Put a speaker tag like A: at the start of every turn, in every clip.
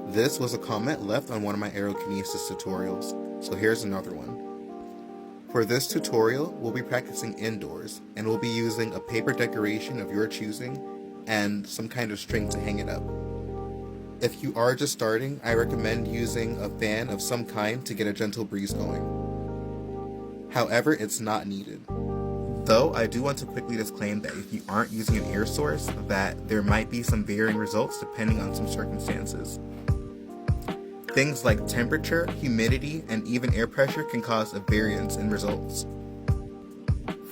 A: This was a comment left on one of my Aerokinesis tutorials, so here's another one. For this tutorial, we'll be practicing indoors, and we'll be using a paper decoration of your choosing and some kind of string to hang it up. If you are just starting, I recommend using a fan of some kind to get a gentle breeze going. However, it's not needed. Though I do want to quickly disclaim that if you aren't using an air source, that there might be some varying results depending on some circumstances. Things like temperature, humidity, and even air pressure can cause a variance in results.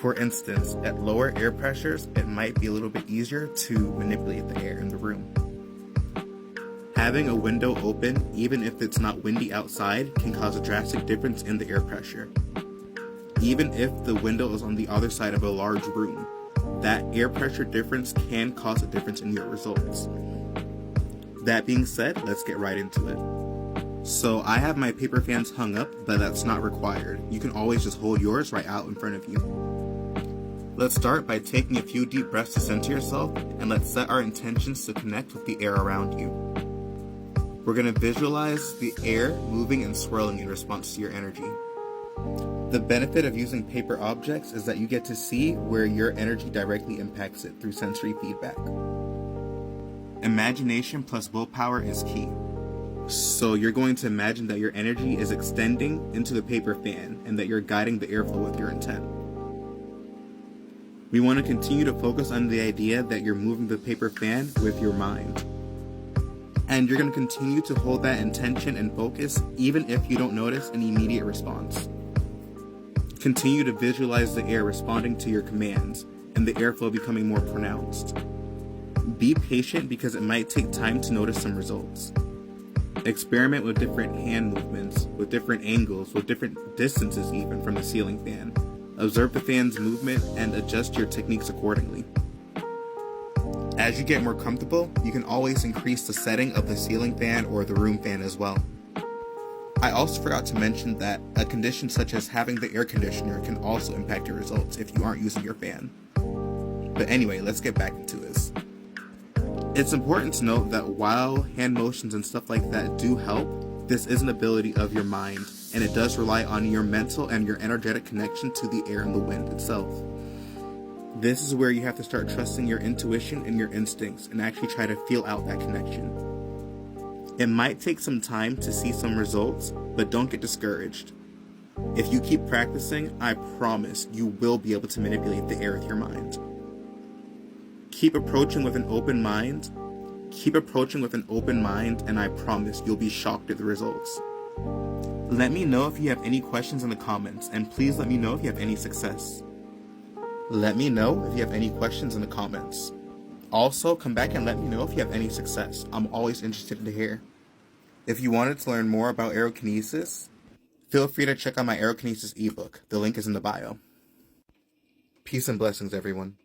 A: For instance, at lower air pressures, it might be a little bit easier to manipulate the air in the room. Having a window open, even if it's not windy outside, can cause a drastic difference in the air pressure. Even if the window is on the other side of a large room, that air pressure difference can cause a difference in your results. That being said, let's get right into it. So I have my paper fans hung up, but that's not required. You can always just hold yours right out in front of you. Let's start by taking a few deep breaths to center yourself, and let's set our intentions to connect with the air around you. We're going to visualize the air moving and swirling in response to your energy. The benefit of using paper objects is that you get to see where your energy directly impacts it through sensory feedback. Imagination plus willpower is key. So you're going to imagine that your energy is extending into the paper fan and that you're guiding the airflow with your intent. We want to continue to focus on the idea that you're moving the paper fan with your mind. And you're going to continue to hold that intention and focus even if you don't notice an immediate response. Continue to visualize the air responding to your commands and the airflow becoming more pronounced. Be patient because it might take time to notice some results. Experiment with different hand movements, with different angles, with different distances even from the ceiling fan. Observe the fan's movement and adjust your techniques accordingly. As you get more comfortable, you can always increase the setting of the ceiling fan or the room fan as well. I also forgot to mention that a condition such as having the air conditioner can also impact your results if you aren't using your fan. But anyway, let's get back into this. It's important to note that while hand motions and stuff like that do help, this is an ability of your mind, and it does rely on your mental and your energetic connection to the air and the wind itself. This is where you have to start trusting your intuition and your instincts and actually try to feel out that connection. It might take some time to see some results, but don't get discouraged. If you keep practicing, I promise you will be able to manipulate the air with your mind. Keep approaching with an open mind. And I promise you'll be shocked at the results. Let me know if you have any questions in the comments, and please let me know if you have any success. Let me know if you have any questions in the comments. Also, come back and let me know if you have any success. I'm always interested to hear. If you wanted to learn more about Aerokinesis, feel free to check out my Aerokinesis ebook. The link is in the bio. Peace and blessings, everyone.